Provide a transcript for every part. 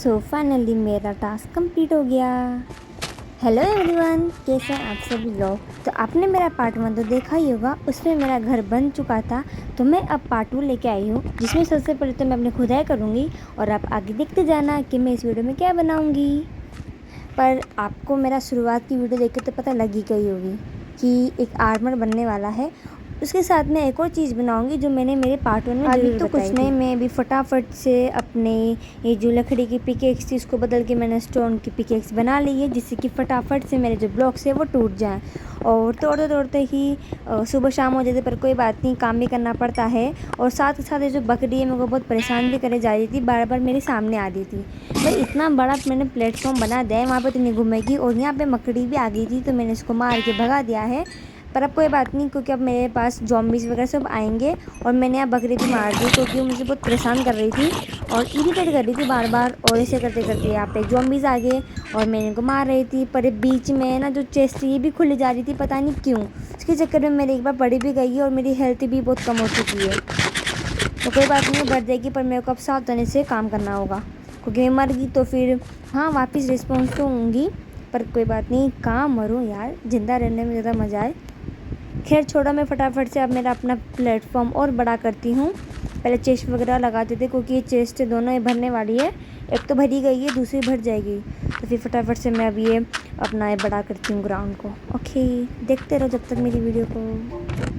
So finally मेरा task complete हो गया। हेलो एवरीवन, कैसे हैं आप सभी लोग। तो आपने मेरा पार्ट 1 तो देखा ही होगा, उसमें मेरा घर बन चुका था। तो मैं अब पार्ट 2 लेके आई हूँ, जिसमें सबसे पहले तो मैं अपनी खुदाई करूँगी और आप आगे देखते जाना कि मैं इस वीडियो में क्या बनाऊँगी। पर आपको मेरा शुरुआत की वीडियो देख के तो पता लग ही गई होगी कि एक आर्मर बनने वाला है। उसके साथ में एक और चीज़ बनाऊंगी जो मैंने मेरे पार्ट 1 में अभी जरूर तो बताई कुछ नहीं, थी। मैं अभी फटाफट से अपने ये जो लकड़ी की पिकेक्स थी उसको बदल के मैंने स्टोन की पिकेक्स बना ली है, जिससे कि फटाफट से मेरे जो ब्लॉक्स है वो टूट जाएं। और तोड़ते तोड़ते ही सुबह शाम हो जाती, पर कोई बात नहीं, काम भी करना पड़ता है। और साथ ही साथ ये जो बकरी है मेरे को बहुत परेशान भी करे जा रही थी, बार बार मेरे सामने आ रही थी। भाई इतना बड़ा मैंने प्लेटफॉर्म बना दिया है, वहाँ पर तो नहीं घूमेगी। और यहाँ पे मकड़ी भी आ गई थी तो मैंने इसको मार के भगा दिया है। पर अब कोई बात नहीं, क्योंकि अब मेरे पास जॉम्बीज़ वगैरह सब आएंगे। और मैंने यहाँ बकरी भी मार दी क्योंकि वो मुझे बहुत परेशान कर रही थी और इरिटेट कर रही थी बार बार। और ऐसे करते करते यहाँ पे जॉम्बीज़ आ गए और मैंने इनको मार रही थी। पर बीच में ना जो चेस्ट ये भी खुली जा रही थी, पता नहीं क्यों। इसके चक्कर में मेरी एक बार पड़ी भी गई है और मेरी हेल्थ भी बहुत कम हो चुकी है। तो कोई बात नहीं, बढ़ जाएगी, पर मेरे को अब सावधानी से काम करना होगा, क्योंकि मैं मर गई तो फिर हाँ वापस रिस्पॉन्स तो होंगी। पर कोई बात नहीं, कहाँ मरूँ यार, ज़िंदा रहने में ज़्यादा मज़ा आए। खैर छोड़ो, मैं फटाफट से अब मेरा अपना प्लेटफॉर्म और बड़ा करती हूँ। पहले चेस्ट वगैरह लगाते थे क्योंकि ये चेस्ट दोनों ही भरने वाली है। एक तो भरी गई है, दूसरी भर जाएगी। तो फिर फटाफट से मैं अब ये अपना ये बड़ा करती हूँ ग्राउंड को। ओके, देखते रहो जब तक मेरी वीडियो को।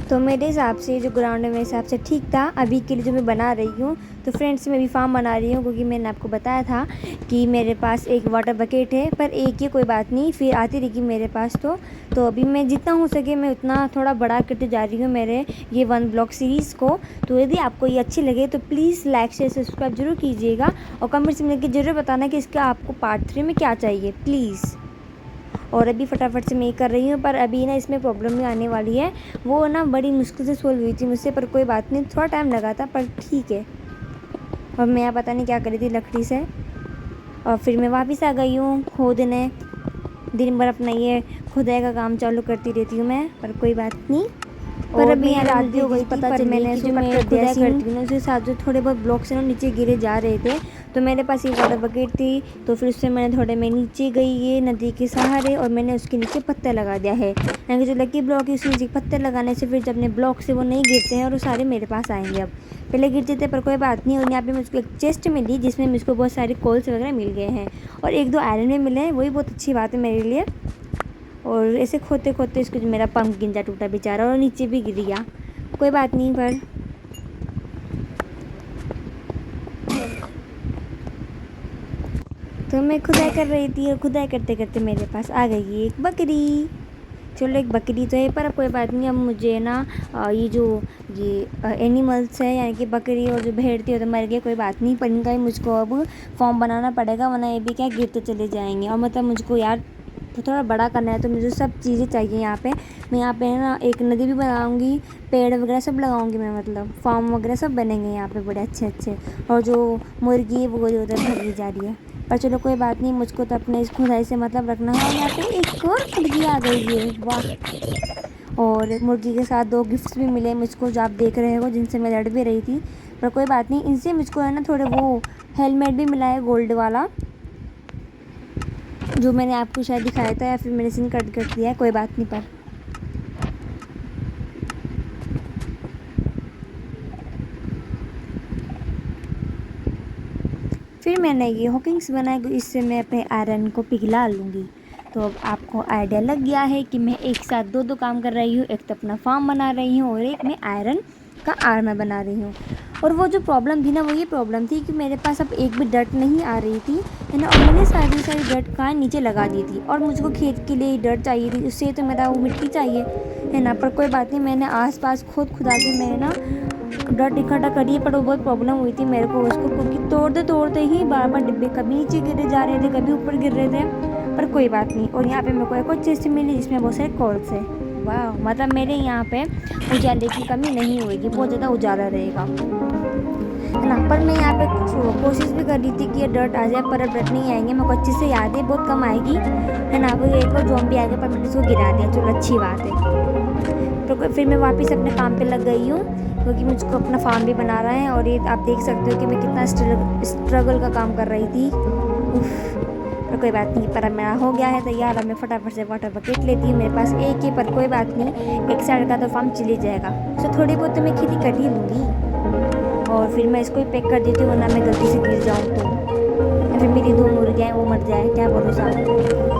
तो मेरे हिसाब से जो ग्राउंड है मेरे हिसाब से ठीक था अभी के लिए जो मैं बना रही हूँ। तो फ्रेंड्स, मैं भी फार्म बना रही हूँ क्योंकि मैंने आपको बताया था कि मेरे पास एक वाटर बकेट है, पर एक ही कोई बात नहीं, फिर आती रहेगी मेरे पास। तो अभी मैं जितना हो सके मैं उतना थोड़ा बड़ा करते जा रही हूँ मेरे ये 1 ब्लॉक सीरीज़ को। तो यदि आपको ये अच्छी लगे तो प्लीज़ लाइक शेयर सब्सक्राइब जरूर कीजिएगा और कमेंट्स में लिख के ज़रूर बताना कि इसका आपको पार्ट 3 में क्या चाहिए प्लीज़। और अभी फटाफट से मैं कर रही हूँ, पर अभी ना इसमें प्रॉब्लम भी आने वाली है। वो ना बड़ी मुश्किल से सोल्व हुई थी मुझसे, पर कोई बात नहीं, थोड़ा टाइम लगा था पर ठीक है। और मैं यहाँ पता नहीं क्या करी थी लकड़ी से, और फिर मैं वापस आ गई हूँ खोदने। दिन भर अपना ये खुदाई का काम चालू करती रहती हूँ मैं, पर कोई बात नहीं। पर अभी यहाँ रात भी हो गई थी, पर मैंने जो मैं खुदाई करती हूँ ना उसके साथ जो थोड़े बहुत ब्लॉक्स है ना नीचे गिरे जा रहे थे। तो मेरे पास एक वाटर बकेट थी, तो फिर उससे मैंने थोड़े में नीचे गई ये नदी के सहारे, और मैंने उसके नीचे पत्थर लगा दिया है। यानी कि जो लकी ब्लॉक है उसके नीचे पत्थर लगाने से फिर जब अपने ब्लॉक से वो नहीं गिरते हैं और वो सारे मेरे पास आएंगे। अब पहले गिरते थे पर कोई बात नहीं। और यहाँ पे मुझको एक चेस्ट मिली जिसमें मुझको बहुत सारे कोल्स वगैरह मिल गए हैं और 1-2 आयरन भी मिले हैं, वही बहुत अच्छी बात है मेरे लिए। और ऐसे खोते खोते इसको जो मेरा पंपकिन जा टूटा बेचारा और नीचे भी गिर गया, कोई बात नहीं। पर तो मैं खुदाई कर रही थी और खुदाई करते करते मेरे पास आ गई एक बकरी। चलो एक बकरी तो है, पर अब कोई बात नहीं। अब मुझे ना ये जो ये एनिमल्स है यानी कि बकरी और जो भेड़ थी वो तो मर गए, कोई बात नहीं, पर इनका ही मुझको अब फॉर्म बनाना पड़ेगा, वरना ये भी क्या गिरते चले जाएंगे। और मतलब मुझको यार तो थोड़ा बड़ा करना है, तो मुझे सब चीज़ें चाहिए यहाँ पे। मैं यहाँ पे ना एक नदी भी बनाऊँगी, पेड़ वगैरह सब लगाऊँगी मैं, मतलब फार्म वगैरह सब बनेंगे यहाँ पे बड़े अच्छे अच्छे। और जो मुर्गी है वो उधर भगी जा रही है, पर चलो कोई बात नहीं, मुझको तो अपने इस खुदाई से मतलब रखना है। यहाँ पे एक और मुर्गी आ गई है, वाह। और मुर्गी के साथ 2 गिफ्ट्स भी मिले मुझको जो आप देख रहे हो, जिनसे मैं लड़ भी रही थी। पर कोई बात नहीं, इनसे मुझको है ना थोड़े वो हेलमेट भी मिला है गोल्ड वाला, जो मैंने आपको शायद दिखाया था या फिर मैंने सीन कट कर दिया है, कोई बात नहीं। पर फिर मैंने ये हॉकिंग्स बनाए, इससे मैं अपने आयरन को पिघला लूँगी। तो अब आपको आइडिया लग गया है कि मैं एक साथ 2 काम कर रही हूँ, एक तो अपना फार्म बना रही हूँ और एक मैं आयरन का आर्मर बना रही हूँ। और वो जो प्रॉब्लम थी ना, वो ये प्रॉब्लम थी कि मेरे पास अब एक भी डर्ट नहीं आ रही थी, है ना। और मैंने सारी डर्ट का नीचे लगा दी थी, और मुझको खेत के लिए डर्ट चाहिए थी, उससे तो मेरा वो मिट्टी चाहिए, है ना। पर कोई बात नहीं, मैंने आसपास खुदा के मैं ना डर्ट इकट्ठा करी, पर वो बहुत प्रॉब्लम हुई थी मेरे को उसको, क्योंकि तोड़ते तोड़ते ही बार बार डिब्बे कभी नीचे गिरे जा रहे थे, कभी ऊपर गिर रहे थे। पर कोई बात नहीं। और यहाँ पे मेरे को एक और चेस्ट मिली जिसमें बहुत सारे कॉल्स है, वाह। मतलब मेरे यहाँ पे उजाले की कमी नहीं होगी, बहुत ज़्यादा उजाला रहेगा। है ना। पर मैं यहाँ पे कोशिश भी कर रही थी कि ये डर्ट आ जाए, पर अब डर्ट नहीं आएंगे। मेरे को अच्छे से याद है, बहुत कम आएगी, है ना। वो एक और ज़ॉम्बी आ गया, पर मैंने इसको गिरा दिया, चलो अच्छी बात है। तो फिर मैं वापस अपने काम पे लग गई हूँ, क्योंकि मुझको अपना फार्म भी बना रहा है। और ये आप देख सकते हो कि मैं कितना स्ट्रगल का काम कर रही थी। पर कोई बात नहीं, पर अब मेरा हो गया है तैयार। अब मैं फटाफट से वाटर बकेट लेती हूँ, मेरे पास एक ही, पर कोई बात नहीं, एक साइड का तो फार्म चली जाएगा, तो थोड़ी बहुत तो मैं खेती कर ही लूँगी। और फिर मैं इसको ही पैक कर देती हूँ, वरना मैं गलती से गिर जाऊँ तो, या फिर मेरी 2 मुर्गियाँ वो मर जाए, क्या भरोसा।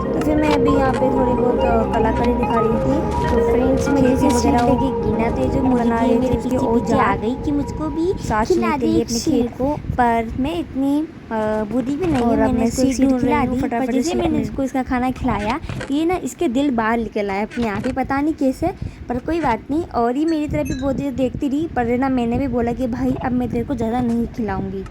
तो फिर मैं अभी यहाँ पे थोड़ी बहुत कलाकारी दिखा रही थी। तो फ्रेंड्स मैं जैसे वगैरह लेके गिना, तो ये जो बना रही थी उसके और आ गई कि मुझको भी खिला दे अपने खेत को। पर मैं इतनी बुरी भी नहीं है, मैंने इसको सीड खिला दी। पर जैसे मैंने इसको इसका खाना खिलाया, ये ना इसके दिल बाहर निकल आया अपने आप ही, पता नहीं कैसे, पर कोई बात नहीं। और ये मेरी तरफ भी बहुत देर देखती रही, पर ना मैंने भी बोला कि भाई अब मैं तेरे को ज़्यादा नहीं खिलाऊंगी।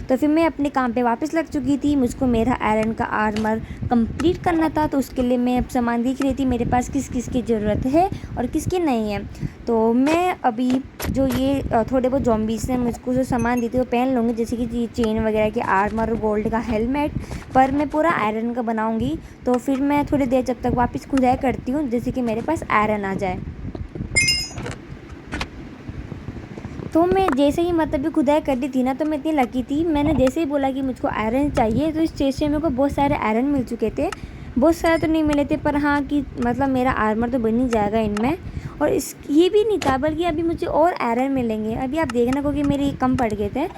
तो फिर मैं अपने काम पे वापस लग चुकी थी। मुझको मेरा आयरन का आर्मर कंप्लीट करना था, तो उसके लिए मैं अब सामान देख रही थी मेरे पास किस किस की ज़रूरत है और किसकी नहीं है। तो मैं अभी जो ये थोड़े बहुत ज़ॉम्बीज़ ने मुझको जो सामान दी थी वो पहन लूँगी, जैसे कि चेन वगैरह के आर्मर, गोल्ड का हेलमेट। पर मैं पूरा आयरन का बनाऊँगी। तो फिर मैं थोड़ी देर जब तक वापस खुदाई करती हूँ, जैसे कि मेरे पास आयरन आ जाए। तो मैं जैसे ही मतलब भी खुदाई कर दी थी ना, तो मैं इतनी लकी थी, मैंने जैसे ही बोला कि मुझको आयरन चाहिए, तो इस चेस्ट से मेरे को बहुत सारे आयरन मिल चुके थे। बहुत सारे तो नहीं मिले थे, पर हाँ कि मतलब मेरा आर्मर तो बन ही जाएगा इनमें। और इस ये भी नहीं था, बल्कि अभी मुझे और आयरन मिलेंगे। अभी आप देखना, क्योंकि मेरे कम पड़ गए थे।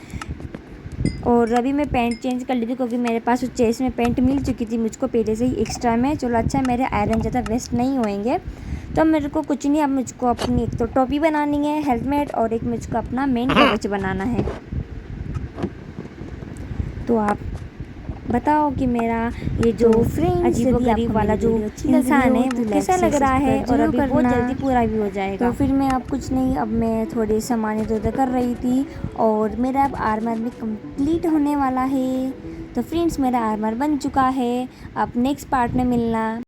और अभी मैं पैंट चेंज कर ली थी, क्योंकि मेरे पास उस चेस्ट में पैंट मिल चुकी थी मुझको पहले से ही एक्स्ट्रा में। चलो अच्छा, मेरे आयरन ज़्यादा वेस्ट नहीं होएंगे। तो मेरे को कुछ नहीं, अब मुझको अपनी एक तो टोपी बनानी है, हेलमेट, और एक मुझको अपना मेन कवच बनाना है। तो आप बताओ कि मेरा ये जो अजीबोगरीब वाला जो इंसान है वो कैसा लग रहा है, और अभी बहुत जल्दी पूरा भी हो जाएगा। तो फिर मैं अब कुछ नहीं, अब मैं थोड़े सामान इधर कर रही थी, और मेरा अब आर्मर भी कंप्लीट होने वाला है। तो फ्रेंड्स मेरा आर्मर बन चुका है। अब नेक्स्ट पार्ट में मिलना।